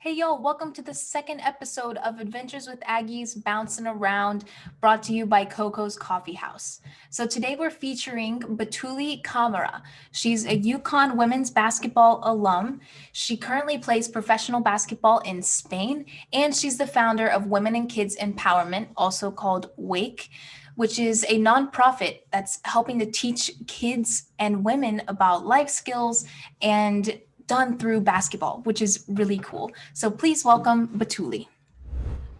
Hey, yo, welcome to the second episode of Adventures with Aggies Bouncing Around, brought to you by Coco's Coffee House. So today we're featuring Batouly Camara. She's a UConn women's basketball alum. She currently plays professional basketball in Spain, and she's the founder of Women and Kids Empowerment, also called WAKE, which is a nonprofit that's helping to teach kids and women about life skills and done through basketball, which is really cool. So please welcome Batouly.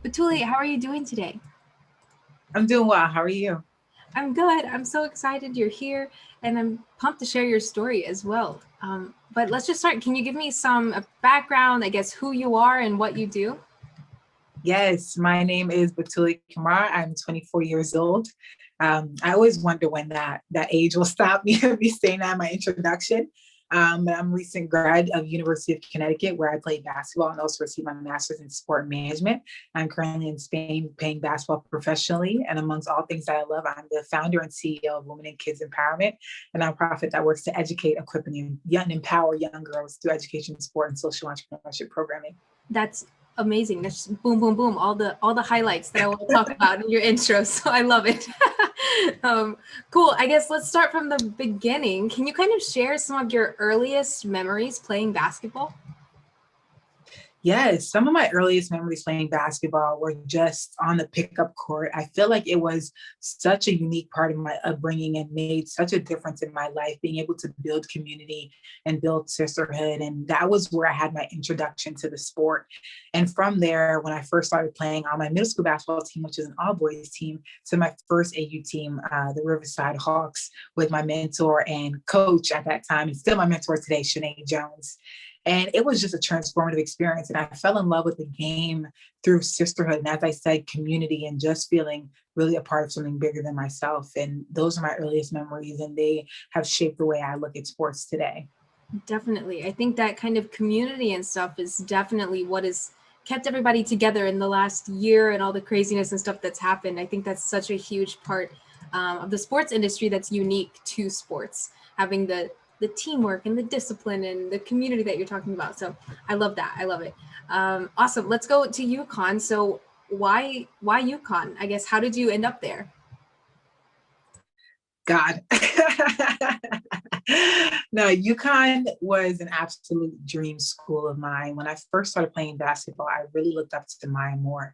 Batouly, how are you doing today? I'm doing well. How are you? I'm good. I'm so excited you're here, and I'm pumped to share your story as well. But let's just start. Can you give me some background, I guess, who you are and what you do? Yes, my name is Batouly Camara. I'm 24 years old. I always wonder when that age will stop me me saying that in my introduction. But I'm a recent grad of University of Connecticut, where I played basketball and also received my master's in sport management. I'm currently in Spain playing basketball professionally. And amongst all things that I love, I'm the founder and CEO of Women and Kids Empowerment, a nonprofit that works to educate, equip, and empower young girls through education, sport, and social entrepreneurship programming. That's amazing. That's just boom, boom, boom. All the highlights that I want to talk about in your intro. So I love it. Cool. I guess let's start from the beginning. Can you kind of share some of your earliest memories playing basketball? Yes, some of my earliest memories playing basketball were just on the pickup court. I feel like it was such a unique part of my upbringing and made such a difference in my life, being able to build community and build sisterhood. And that was where I had my introduction to the sport. And from there, when I first started playing on my middle school basketball team, which is an all boys team, to my first AU team, the Riverside Hawks, with my mentor and coach at that time, and still my mentor today, Shanae Jones. And it was just a transformative experience. And I fell in love with the game through sisterhood. And as I said, community and just feeling really a part of something bigger than myself. And those are my earliest memories. And they have shaped the way I look at sports today. Definitely. I think that kind of community and stuff is definitely what has kept everybody together in the last year and all the craziness and stuff that's happened. I think that's such a huge part of the sports industry that's unique to sports, having the teamwork and the discipline and the community that you're talking about. So I love that. I love it. Awesome. Let's go to UConn. So why UConn? I guess how did you end up there? God. No, UConn was an absolute dream school of mine. When I first started playing basketball, I really looked up to Maya Moore.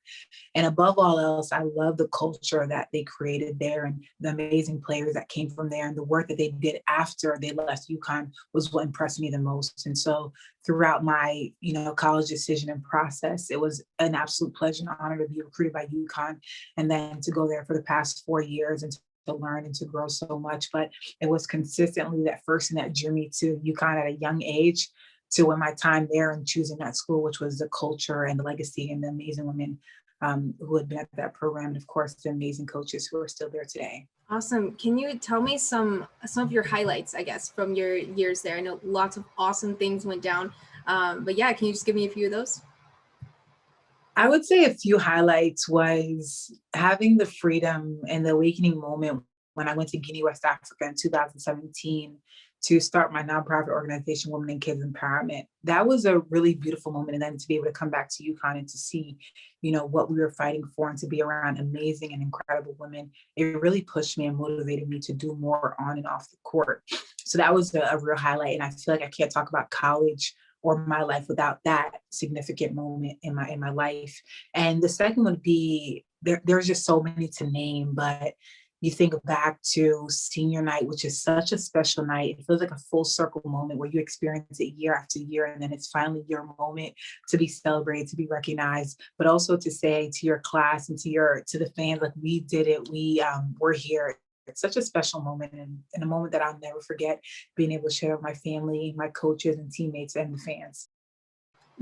And above all else, I love the culture that they created there and the amazing players that came from there. And the work that they did after they left UConn was what impressed me the most. And so throughout my, college decision and process, it was an absolute pleasure and honor to be recruited by UConn and then to go there for the past 4 years and to learn and to grow so much. But it was consistently that first and that journey to UConn at a young age to when my time there and choosing that school, which was the culture and the legacy and the amazing women who had been at that program. And of course, the amazing coaches who are still there today. Awesome. Can you tell me some of your highlights, I guess, from your years there? I know lots of awesome things went down. But yeah, can you just give me a few of those? I would say a few highlights was having the freedom and the awakening moment when I went to Guinea, West Africa in 2017 to start my nonprofit organization, Women and Kids Empowerment. That was a really beautiful moment. And then to be able to come back to UConn and to see, what we were fighting for and to be around amazing and incredible women, it really pushed me and motivated me to do more on and off the court. So that was a real highlight. And I feel like I can't talk about college or my life without that significant moment in my life. And the second would be there's just so many to name, but you think back to senior night, which is such a special night. It feels like a full circle moment where you experience it year after year, and then it's finally your moment to be celebrated, to be recognized, but also to say to your class and to the fans, like, we did it, we're here. It's such a special moment and a moment that I'll never forget, being able to share with my family, my coaches and teammates and the fans.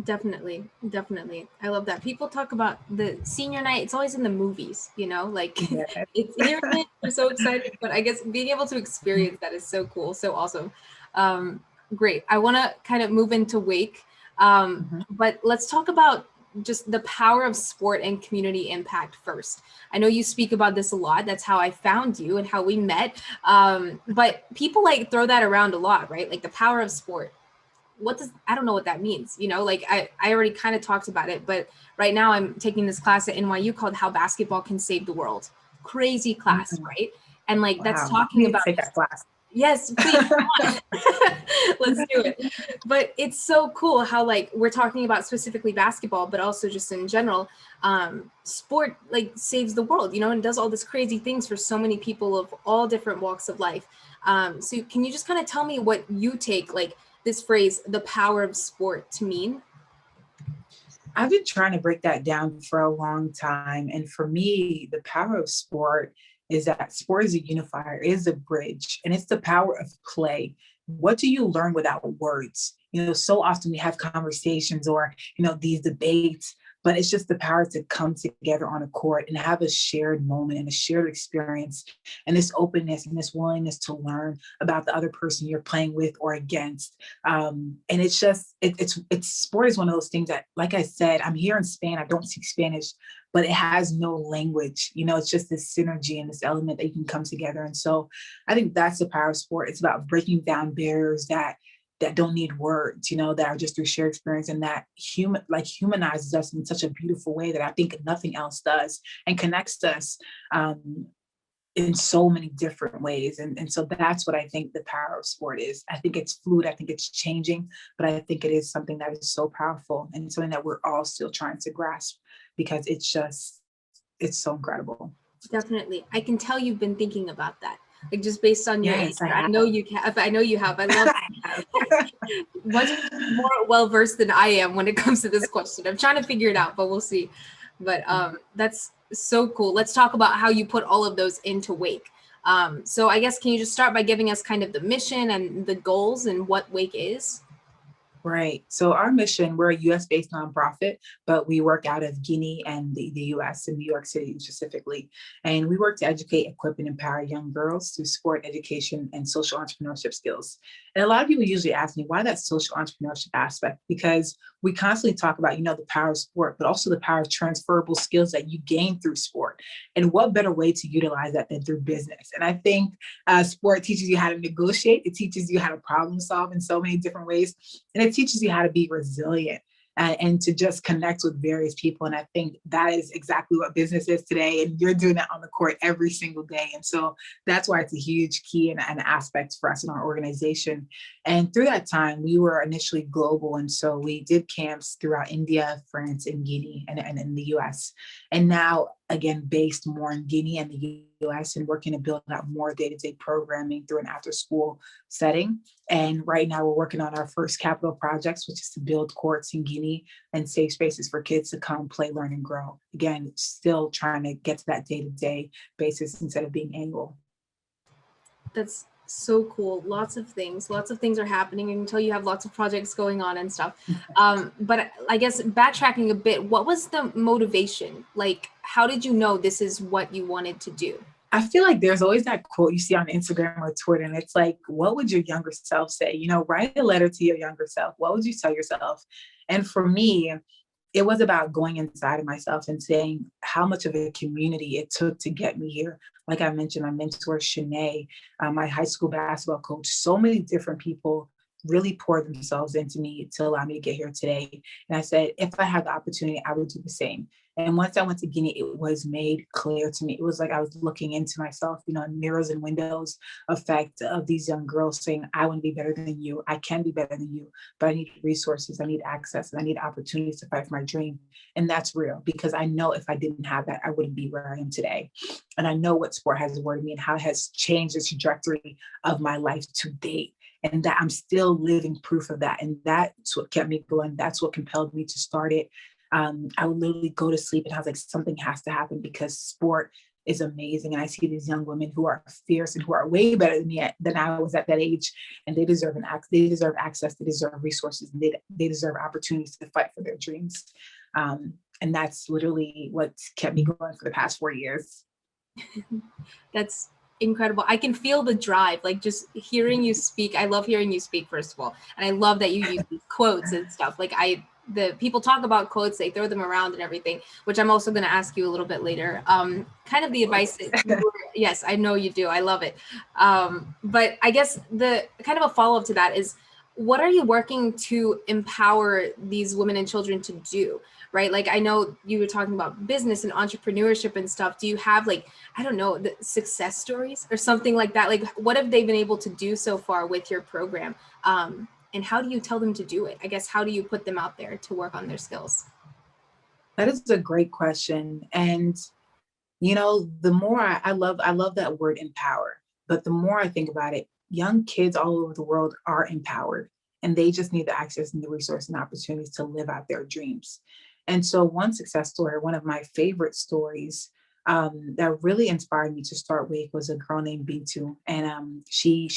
Definitely, definitely. I love that. People talk about the senior night. It's always in the movies, like Yeah. it's here. We're so excited, but I guess being able to experience that is so cool, so awesome. Great. I want to kind of move into Wake, but let's talk about just the power of sport and community impact first. I know you speak about this a lot. That's how I found you and how we met. But people like throw that around a lot, right? Like the power of sport. I don't know what that means, you know, like I already kind of talked about it, but right now I'm taking this class at NYU called How Basketball Can Save the World. Crazy class, Mm, right? And like that's wow. I talking need to about, take that class. yes, please, come on. Let's do it. But it's so cool how like we're talking about specifically basketball, but also just in general, sport like saves the world, you know, and does all this crazy things for so many people of all different walks of life. So can you just kind of tell me what you take like this phrase, the power of sport, to mean? I've been trying to break that down for a long time. And for me, the power of sport is that sport is a unifier, it is a bridge, and it's the power of play. What do you learn without words? So often we have conversations or, these debates, but it's just the power to come together on a court and have a shared moment and a shared experience and this openness and this willingness to learn about the other person you're playing with or against. And it's just it's sport is one of those things that, like I said, I'm here in Spain. I don't speak Spanish, but it has no language. It's just this synergy and this element that you can come together. And so I think that's the power of sport. It's about breaking down barriers that don't need words, that are just through shared experience, and that humanizes us in such a beautiful way that I think nothing else does, and connects us um, in so many different ways. And so that's what I think the power of sport is. I think it's fluid, I think it's changing, but I think it is something that is so powerful and something that we're all still trying to grasp because it's so incredible. Definitely. I can tell you've been thinking about that. Like just based on your Yes, I answer. I have. know you have. I know you have. I love I have. much more well versed than I am when it comes to this question. I'm trying to figure it out, but we'll see. But that's so cool. Let's talk about how you put all of those into Wake. So I guess can you just start by giving us kind of the mission and the goals and what Wake is? Right. So our mission, we're a US based nonprofit, but we work out of Guinea and the US in New York City specifically. And we work to educate, equip, and empower young girls through sport, education, and social entrepreneurship skills. And a lot of people usually ask me why that social entrepreneurship aspect, because we constantly talk about, the power of sport, but also the power of transferable skills that you gain through sport. And what better way to utilize that than through business? And I think sport teaches you how to negotiate. It teaches you how to problem solve in so many different ways. And it teaches you how to be resilient and to just connect with various people. And I think that is exactly what business is today. And you're doing that on the court every single day. And so that's why it's a huge key and an aspect for us in our organization. And through that time, we were initially global. And so we did camps throughout India, France, and Guinea, and in the US. And now, again, based more in Guinea and the US, and working to build out more day-to-day programming through an after-school setting. And right now we're working on our first capital projects, which is to build courts in Guinea and safe spaces for kids to come play, learn, and grow. Again, still trying to get to that day-to-day basis instead of being annual. That's so cool. Lots of things are happening. I can tell you have lots of projects going on and stuff. But I guess backtracking a bit, what was the motivation? Like, how did you know this is what you wanted to do? I feel like there's always that quote you see on Instagram or Twitter, and it's like, what would your younger self say? Write a letter to your younger self. What would you tell yourself? And for me, it was about going inside of myself and saying how much of a community it took to get me here. Like I mentioned, my mentor, Shanae, my high school basketball coach, so many different people really poured themselves into me to allow me to get here today. And I said, if I had the opportunity, I would do the same. And once I went to Guinea, it was made clear to me. It was like I was looking into myself, mirrors and windows effect of these young girls saying, I want to be better than you. I can be better than you, but I need resources, I need access, and I need opportunities to fight for my dream. And that's real because I know if I didn't have that, I wouldn't be where I am today. And I know what sport has awarded me and how it has changed the trajectory of my life to date. And that I'm still living proof of that. And that's what kept me going. That's what compelled me to start it. I would literally go to sleep and I was like, something has to happen because sport is amazing. And I see these young women who are fierce and who are way better than I was at that age. And they deserve they deserve access, they deserve resources, and they deserve opportunities to fight for their dreams. And that's literally what's kept me going for the past 4 years. That's incredible. I can feel the drive, like just hearing you speak. I love hearing you speak, first of all. And I love that you use these quotes and stuff. Like the people talk about quotes, they throw them around and everything, which I'm also going to ask you a little bit later. Kind of the advice that yes, I know you do. I love it. But I guess the kind of a follow-up to that is what are you working to empower these women and children to do? Right? Like, I know you were talking about business and entrepreneurship and stuff. Do you have, like, I don't know, the success stories or something like that? Like, what have they been able to do so far with your program? And how do you tell them to do it? I guess, how do you put them out there to work on their skills? That is a great question. And you know, the more I love that word empower, but the more I think about it, young kids all over the world are empowered and they just need the access and the resource and opportunities to live out their dreams. And so one success story, one of my favorite stories that really inspired me to start Wake was a girl named Bintu. And she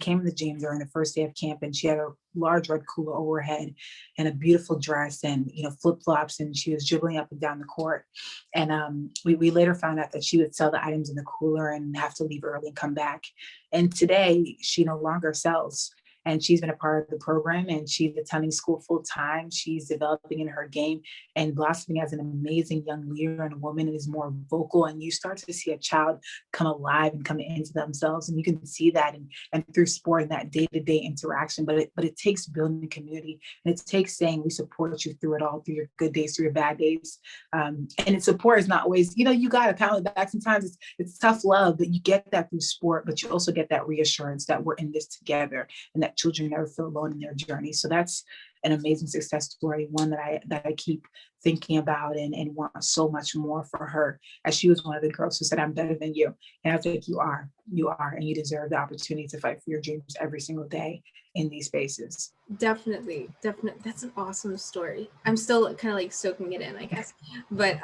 came in the gym during the first day of camp and she had a large red cooler over her head and a beautiful dress and flip-flops, and she was dribbling up and down the court. And we later found out that she would sell the items in the cooler and have to leave early and come back. And today she no longer sells. And she's been a part of the program and she's attending school full time. She's developing in her game and blossoming as an amazing young leader and a woman and is more vocal. And you start to see a child come alive and come into themselves. And you can see that and through sport and that day-to-day interaction. But it takes building community and it takes saying we support you through it all, through your good days, through your bad days. And support is not always, you got to pound it back. Sometimes it's tough love, but you get that through sport, but you also get that reassurance that we're in this together and that children never feel alone in their journey. So that's an amazing success story, one that I keep thinking about and want so much more for her, as she was one of the girls who said, I'm better than you. And I think you are, and you deserve the opportunity to fight for your dreams every single day in these spaces. Definitely, definitely. That's an awesome story. I'm still kind of like soaking it in, I guess. But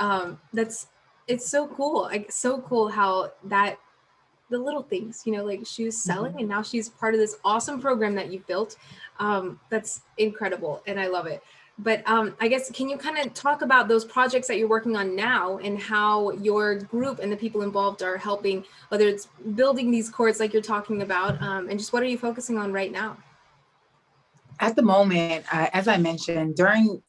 it's so cool. Like, so cool how that the little things, like she was selling and now she's part of this awesome program that you've built. That's incredible and I love it. But I guess, can you kind of talk about those projects that you're working on now and how your group and the people involved are helping, whether it's building these courts like you're talking about, and just what are you focusing on right now? At the moment, as I mentioned,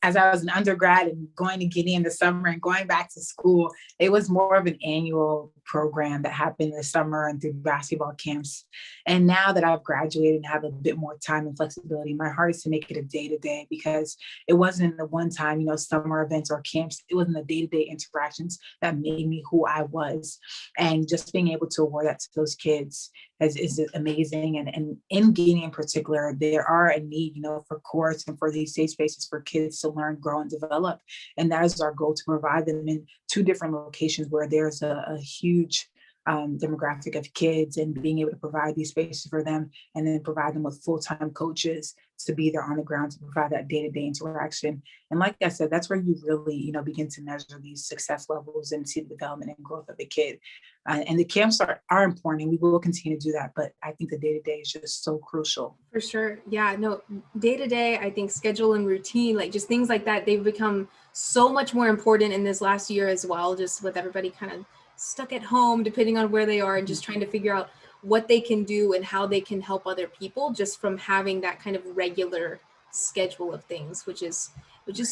as I was an undergrad and going to Guinea in the summer and going back to school, it was more of an annual program that happened in the summer and through basketball camps. And now that I've graduated and have a bit more time and flexibility, my heart is to make it a day to day, because it wasn't in the one time, summer events or camps. It was in the day to day interactions that made me who I was. And just being able to award that to those kids is amazing. And in Guinea in particular, there are a need, for courts and for these safe spaces for kids to learn, grow, and develop. And that is our goal, to provide them in two different locations where there's a huge demographic of kids, and being able to provide these spaces for them and then provide them with full-time coaches to be there on the ground to provide that day-to-day interaction. And like I said, that's where you really, begin to measure these success levels and see the development and growth of the kid. And the camps are important and we will continue to do that. But I think the day-to-day is just so crucial. For sure. Yeah, no, day to day, I think schedule and routine, like just things like that, they've become so much more important in this last year as well, just with everybody kind of stuck at home, depending on where they are, and just trying to figure out what they can do and how they can help other people just from having that kind of regular schedule of things, which is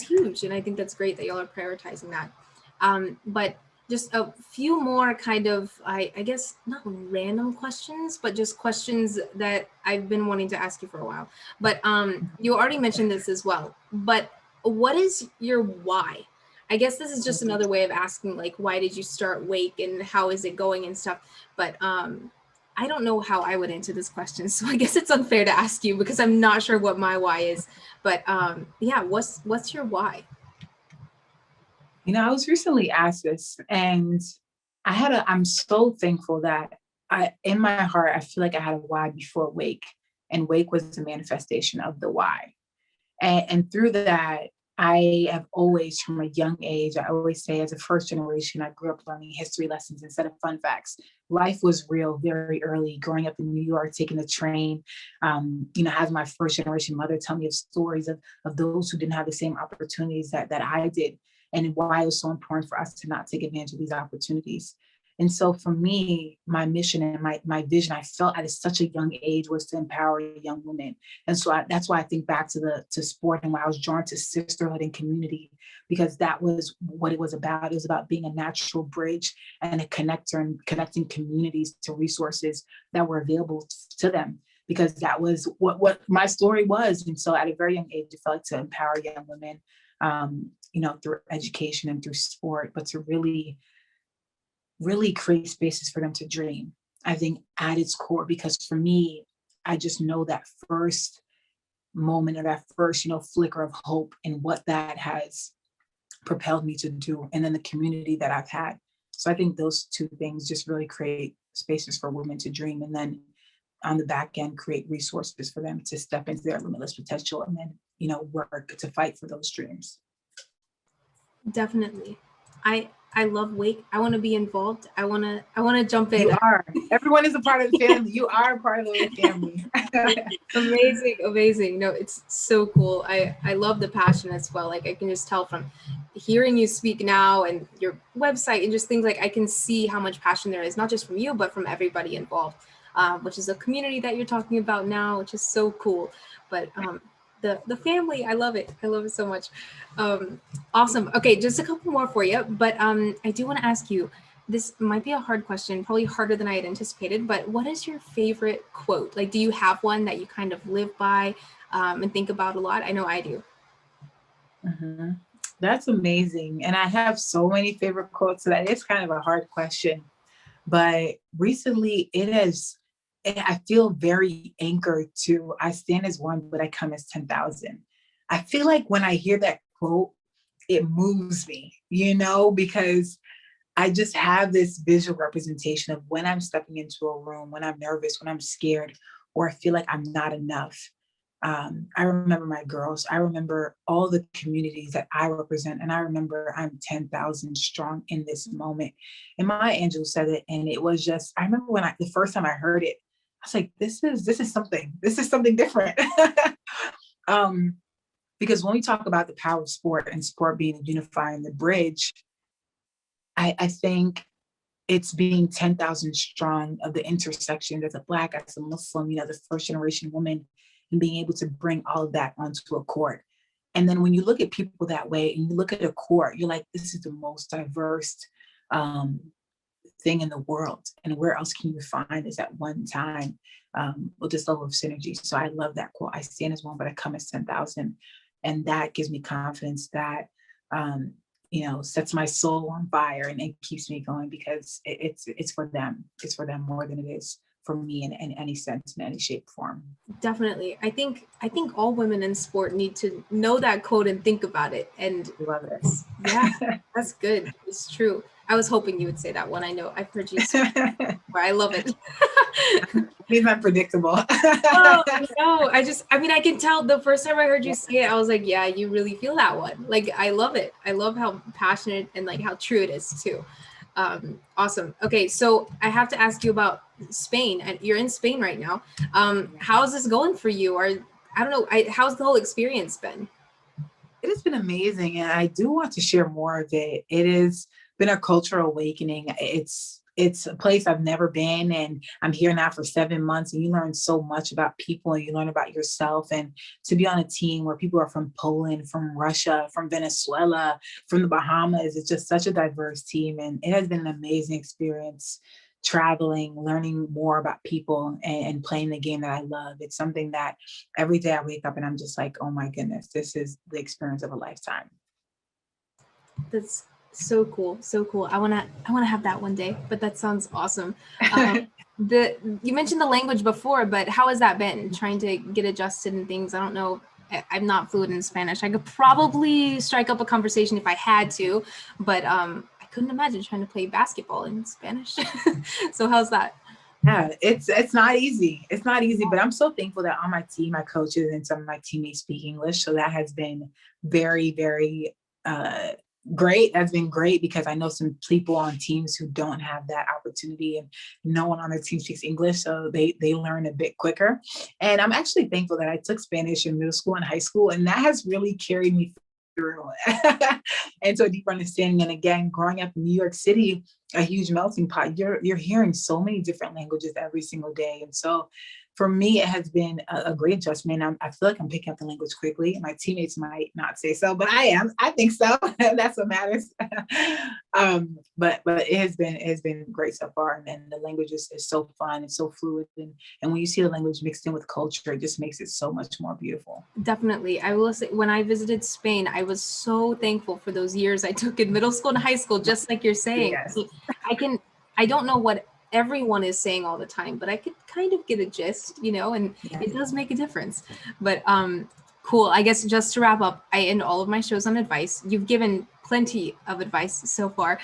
huge. And I think that's great that y'all are prioritizing that. But just a few more kind of, I guess, not random questions, but just questions that I've been wanting to ask you for a while. But you already mentioned this as well. But what is your why? I guess this is just another way of asking, like, why did you start Wake and how is it going and stuff? But I don't know how I would answer this question. So I guess it's unfair to ask you because I'm not sure what my why is. But yeah, what's your why? I was recently asked this, and I'm so thankful that in my heart, I feel like I had a why before Wake, and Wake was the manifestation of the why. And through that, I have always, from a young age, I always say, as a first generation, I grew up learning history lessons instead of fun facts. Life was real very early, growing up in New York, taking the train, having my first generation mother tell me of stories of those who didn't have the same opportunities that I did, and why it was so important for us to not take advantage of these opportunities. And so for me, my mission and my vision, I felt at such a young age, was to empower young women. And so that's why I think back to sport and why I was drawn to sisterhood and community, because that was what it was about. It was about being a natural bridge and a connector and connecting communities to resources that were available to them. because that was what my story was. And so at a very young age, I felt like to empower young women, through education and through sport, but to really create spaces for them to dream. I think at its core, because for me, I just know that first moment or that first, flicker of hope and what that has propelled me to do, and then the community that I've had. So I think those two things just really create spaces for women to dream, and then on the back end, create resources for them to step into their limitless potential, and then, work to fight for those dreams. Definitely. I love wake. I want to be involved. I want to jump in. You are. Everyone is a part of the family. You are a part of the Wake family. Amazing. No, it's so cool. I love the passion as well. Like I can just tell from hearing you speak now and your website and just things, like I can see how much passion there is, not just from you, but from everybody involved, which is a community that you're talking about now, which is so cool. But the family, I love it. I love it so much. Awesome. Okay, just a couple more for you, but I do want to ask you, this might be a hard question, probably harder than I had anticipated, but what is your favorite quote? Like, do you have one that you kind of live by and think about a lot? I know I do. Mm-hmm. That's amazing. And I have so many favorite quotes that it's kind of a hard question. But recently I feel very anchored to, I stand as one, but I come as 10,000. I feel like when I hear that quote, it moves me, because I just have this visual representation of when I'm stepping into a room, when I'm nervous, when I'm scared, or I feel like I'm not enough. I remember my girls. I remember all the communities that I represent, and I remember I'm 10,000 strong in this moment. And Maya Angelou said it, and it was just. I remember the first time I heard it, I was like, "This is something. This is something different." Because when we talk about the power of sport and sport being the unifying, the bridge, I think it's being 10,000 strong of the intersection as a Black, as a Muslim, as a first generation woman, and being able to bring all of that onto a court. And then when you look at people that way and you look at a court, you're like, this is the most diverse thing in the world. And where else can you find this at one time with this level of synergy? So I love that quote. I stand as one, but I come as 10,000. And that gives me confidence that, sets my soul on fire, and it keeps me going, because it's for them. It's for them more than it is for me in any sense, in any shape, form. Definitely. I think all women in sport need to know that quote and think about it. And Love it. Yeah, that's good. It's true. I was hoping you would say that one. I know I've heard you say it. I love it. He's not predictable. Oh, no, I can tell the first time I heard you say it, I was like, yeah, you really feel that one. Like, I love it. I love how passionate and like how true it is too. Awesome. Okay, so I have to ask you about Spain, and you're in Spain right now. How's this going for you? Or I don't know, how's the whole experience been? It has been amazing, and I do want to share more of it. It has been a cultural awakening. It's a place I've never been, and I'm here now for 7 months, and you learn so much about people, and you learn about yourself. And to be on a team where people are from Poland, from Russia, from Venezuela, from the Bahamas, it's just such a diverse team, and it has been an amazing experience traveling, learning more about people, and playing the game that I love. It's something that every day I wake up and I'm just like, oh my goodness, this is the experience of a lifetime. That's so cool. So cool. I wanna have that one day, but that sounds awesome. You mentioned the language before, but how has that been trying to get adjusted and things? I don't know. I'm not fluent in Spanish. I could probably strike up a conversation if I had to, but I couldn't imagine trying to play basketball in Spanish. So how's that? Yeah, it's not easy. It's not easy, but I'm so thankful that on my team, my coaches and some of my teammates speak English. So that has been very, very great. That's been great, because I know some people on teams who don't have that opportunity, and no one on their team speaks English, so they learn a bit quicker. And I'm actually thankful that I took Spanish in middle school and high school, and that has really carried me through into a deeper understanding. And again, growing up in New York City, a huge melting pot, you're hearing so many different languages every single day. And so for me, it has been a great adjustment. I feel like I'm picking up the language quickly. My teammates might not say so, but I am. I think so. That's what matters. But it has been great so far, and the language is so fun. It's so fluid, and when you see the language mixed in with culture, it just makes it so much more beautiful. Definitely. I will say, when I visited Spain, I was so thankful for those years I took in middle school and high school, just like you're saying. Yes. I can, I don't know what everyone is saying all the time, but I could kind of get a gist, and Yeah. it does make a difference. But cool. I guess just to wrap up, I end all of my shows on advice. You've given plenty of advice so far.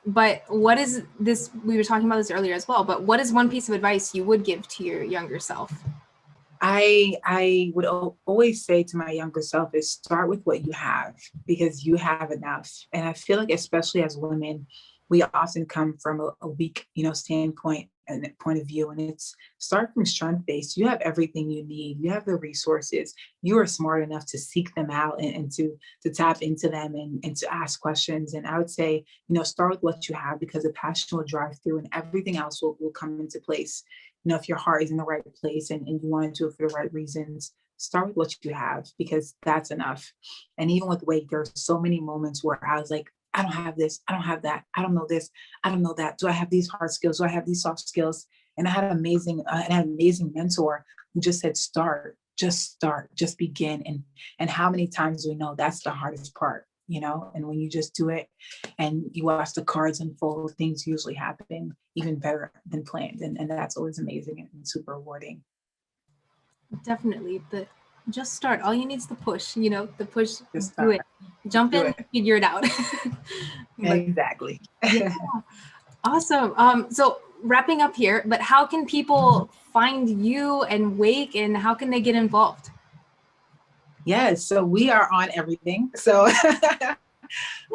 But what is this? We were talking about this earlier as well, but what is one piece of advice you would give to your younger self? I would always say to my younger self is start with what you have because you have enough. And I feel like especially as women, we often come from a weak, standpoint and point of view. And it's start from strength based. You have everything you need. You have the resources. You are smart enough to seek them out and to tap into them and to ask questions. And I would say, start with what you have because the passion will drive through and everything else will come into place. If your heart is in the right place and you want to do it for the right reasons, start with what you have because that's enough. And even with weight, there are so many moments where I was like, I don't have this, I don't have that, I don't know this, I don't know that. Do I have these hard skills? Do I have these soft skills? And I had an amazing mentor who just said, start, just begin. And how many times do we know that's the hardest part? And when you just do it and you watch the cards unfold, things usually happen even better than planned. And that's always amazing and super rewarding. Definitely. Just start. All you need is the push, the push, Just do start, it. Jump do in, it. figure it out. But Exactly. yeah, awesome. So wrapping up here, but how can people find you and Wake and how can they get involved? Yes, so we are on everything. So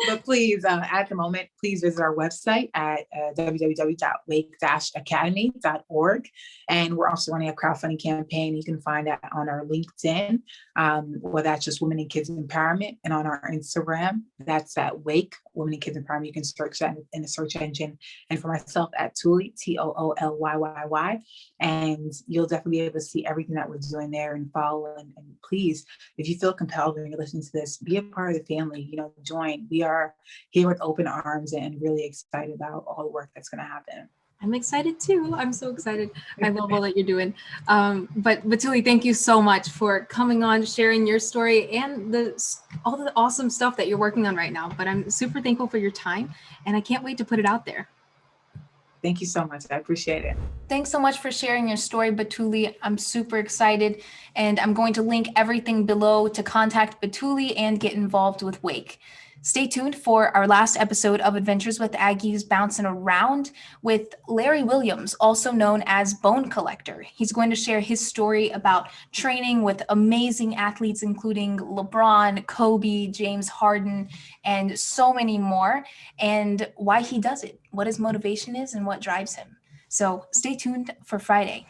but please, at the moment, please visit our website at www.wake-academy.org. And we're also running a crowdfunding campaign. You can find that on our LinkedIn, where that's just Women and Kids Empowerment. And on our Instagram, that's at Wake, Women and Kids Empowerment. You can search that in the search engine. And for myself, at Tooley, Toollyyy. And you'll definitely be able to see everything that we're doing there and follow. And please, if you feel compelled when you're listening to this, be a part of the family, join. We are here with open arms and really excited about all the work that's going to happen. I'm excited too. I'm so excited. I love all that you're doing. But Batouly, thank you so much for coming on, sharing your story and all the awesome stuff that you're working on right now. But I'm super thankful for your time and I can't wait to put it out there. Thank you so much. I appreciate it. Thanks so much for sharing your story, Batouly. I'm super excited, and I'm going to link everything below to contact Batouly and get involved with Wake. Stay tuned for our last episode of Adventures with Aggies Bouncing Around with Larry Williams, also known as Bone Collector. He's going to share his story about training with amazing athletes, including LeBron, Kobe, James Harden, and so many more, and why he does it, what his motivation is, and what drives him. So stay tuned for Friday.